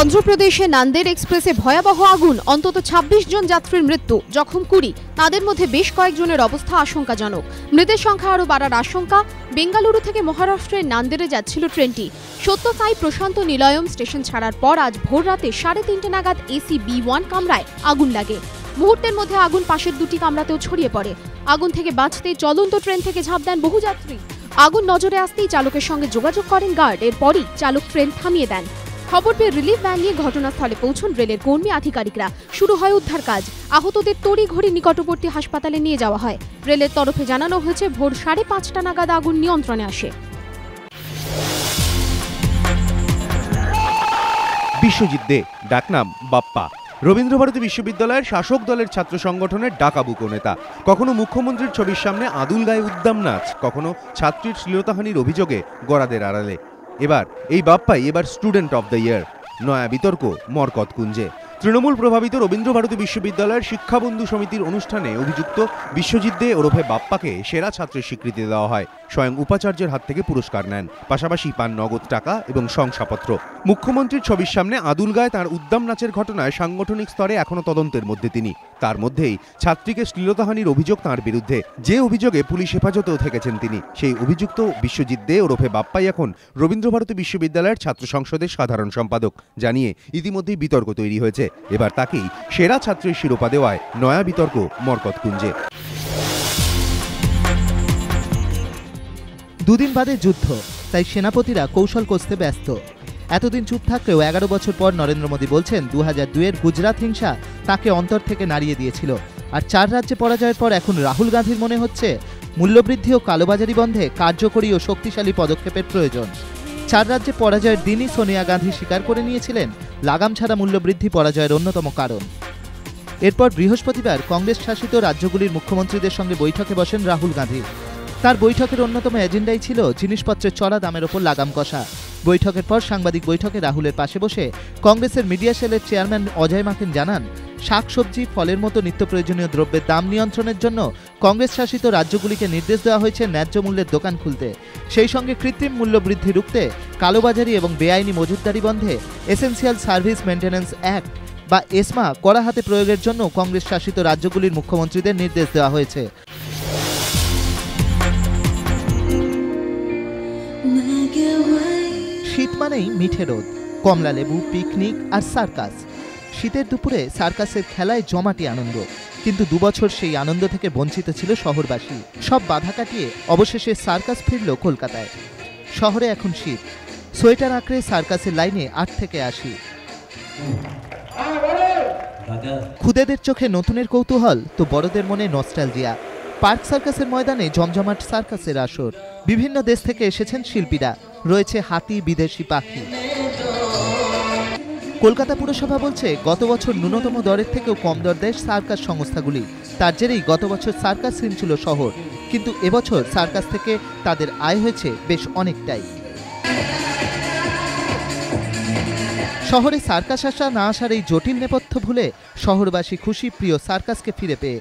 অন্ধ্রপ্রদেশে নান্দের এক্সপ্রেসে ভয়াবহ আগুন, অন্তত ২৬ জন যাত্রীর মৃত্যু, জখম ২০। তাদের মধ্যে বেশ কয়েকজনের অবস্থা আশঙ্কাজনক। মৃতের সংখ্যা আরও বাড়ার আশঙ্কা। বেঙ্গালুরু থেকে মহারাষ্ট্রের নান্দেরে যাচ্ছিল ট্রেনটি। সত্যসাই প্রশান্ত নিলয়ম স্টেশন ছাড়ার পর আজ ভোর রাতে ৩:৩০ নাগাদ এসি B1 কামরায় আগুন লাগে। মুহূর্তের মধ্যে আগুন পাশের দুটি কামরাতেও ছড়িয়ে পড়ে। আগুন থেকে বাঁচতে চলন্ত ট্রেন থেকে ঝাঁপ দেন বহু যাত্রী। আগুন নজরে আসতেই চালকের সঙ্গে যোগাযোগ করেন গার্ড। এরপরই চালক ট্রেন থামিয়ে দেন। খবর পেয়ে রিলিফ ভ্যান নিয়ে ঘটনাস্থলে পৌঁছন রেলের কর্মী আধিকারিকরা। শুরু হয় উদ্ধার কাজ। আহতদের তড়িঘড়ি নিকটবর্তী হাসপাতালে নিয়ে যাওয়া হয়। রেলের তরফে জানানো হয়েছে ভোর ৫:৩০ নাগাদ আগুন নিয়ন্ত্রণে আসে। বিশ্বজিৎ দে, ডাকনাম বাপ্পা, রবীন্দ্রভারতী বিশ্ববিদ্যালয়ের শাসক দলের ছাত্র সংগঠনের ডাকাবুকো নেতা। কখনো মুখ্যমন্ত্রীর ছবির সামনে আদুল গায়ে উদ্দাম নাচ, কখনো ছাত্রীর শ্লীলতাহানির অভিযোগে গড়াদের আড়ালে। এই বাপ্পাই এবার স্টুডেন্ট অব দ্য ইয়ার। নয়া বিতর্ক মরকতকুঞ্জে। তৃণমূল প্রভাবিত রবীন্দ্রভারতী বিশ্ববিদ্যালয়ের শিক্ষাবন্ধু সমিতির অনুষ্ঠানে অভিযুক্ত বিশ্বজিৎ দে ওরফে বাপ্পাকে সেরা ছাত্রের স্বীকৃতি দেওয়া হয়। স্বয়ং উপাচার্যের হাত থেকে পুরস্কার নেন, পাশাপাশি পান নগদ টাকা এবং শংসাপত্র। মুখ্যমন্ত্রীর ছবির সামনে আদুল গায়ে তাঁর উদ্দাম নাচের ঘটনায় সাংগঠনিক স্তরে এখনো তদন্তের মধ্যে তিনি। তার মধ্যেই ছাত্রীকে শ্লীলতাহানির অভিযোগ তাঁর বিরুদ্ধে, যে অভিযোগে পুলিশ হেফাজতেও থেকেছেন তিনি। সেই অভিযুক্ত বিশ্বজিৎ দে ওরফে বাপ্পাই এখন রবীন্দ্রভারতী বিশ্ববিদ্যালয়ের ছাত্র সংসদের সাধারণ সম্পাদক। জানিয়ে ইতিমধ্যেই বিতর্ক তৈরি হয়েছে। এবার তাকেই সেরা ছাত্রের শিরোপা দেওয়ায় নয়া বিতর্ক মরকতকুঞ্জে। দুদিন বাদে যুদ্ধ, তাই সেনাপতিরা কৌশল কষতে ব্যস্ত। এতদিন চুপ থাকলেও ১১ বছর পর নরেন্দ্র মোদী বলছেন ২০০২-এর গুজরাট হিংসা তাকে অন্তর থেকে নাড়িয়ে দিয়েছিল। আর ৪ রাজ্যে পরাজয়ের পর এখন রাহুল গান্ধীর মনে হচ্ছে মূল্যবৃদ্ধি ও কালোবাজারি বন্ধে কার্যকরী ও শক্তিশালী পদক্ষেপের প্রয়োজন। ৪ রাজ্যে পরাজয়ের দিনই সোনিয়া গান্ধী স্বীকার করে নিয়েছিলেন লাগাম ছাড়া মূল্যবৃদ্ধি পরাজয়ের অন্যতম কারণ। এরপর বৃহস্পতিবার কংগ্রেস শাসিত রাজ্যগুলির মুখ্যমন্ত্রীদের সঙ্গে বৈঠকে বসেন রাহুল গান্ধী। তার বৈঠকের অন্যতম এজেন্ডাই ছিল জিনিসপত্রের চড়া দামের ওপর লাগাম কষা। বৈঠকের পর সাংবাদিক বৈঠকে রাহুলের পাশে বসে কংগ্রেসের মিডিয়া সেলের চেয়ারম্যান অজয় মাকেন জানান, শাকসবজি, ফলের মতো নিত্য প্রয়োজনীয় দ্রব্যের দাম নিয়ন্ত্রণের জন্য কংগ্রেস শাসিত রাজ্যগুলিকে নির্দেশ দেওয়া হয়েছে ন্যায্য মূল্যের দোকান খুলতে। সেই সঙ্গে কৃত্রিম মূল্যবৃদ্ধি রুখতে কালোবাজারি এবং বেআইনি মজুতদারি বন্ধে এসেন্সিয়াল সার্ভিস মেইনটেন্যান্স অ্যাক্ট বা এসমা কড়া হাতে প্রয়োগের জন্য কংগ্রেস শাসিত রাজ্যগুলির মুখ্যমন্ত্রীদের নির্দেশ দেওয়া হয়েছে। শীত মানেই মিঠে রোদ, কমলা লেবু, পিকনিক আর সার্কাস। শীতের দুপুরে সার্কাসের খেলায় জমাটি আনন্দ, কিন্তু ২ বছর সেই আনন্দ থেকে বঞ্চিত ছিল শহরবাসী। সব বাধা কাটিয়ে অবশেষে সার্কাস ফিরল কলকাতায়। শহরে এখন শীত, সোয়েটার আঁকড়ে সার্কাসের লাইনে ৮ থেকে ৮০। খুদেদের চোখে নতুনের কৌতূহল, তো বড়দের মনে নস্টালজিয়া। পার্ক সার্কাসের ময়দানে জমজমাট সার্কাসের আসর। বিভিন্ন দেশ থেকে এসেছেন শিল্পীরা, রয়েছে হাতি, বিদেশি পাখি। কলকাতা পুরসভা বলছে গত বছর ন্যূনতম দরের থেকেও কম দর দেয় সার্কাস সংস্থাগুলি। তার জেরেই গত বছর সার্কাস ছিল শহর, কিন্তু এবছর সার্কাস থেকে তাদের আয় হয়েছে বেশ অনেকটাই। শহরে সার্কাস আসা না আসার এই জটিল নেপথ্য ভুলে শহরবাসী খুশি প্রিয় সার্কাসকে ফিরে পেয়ে।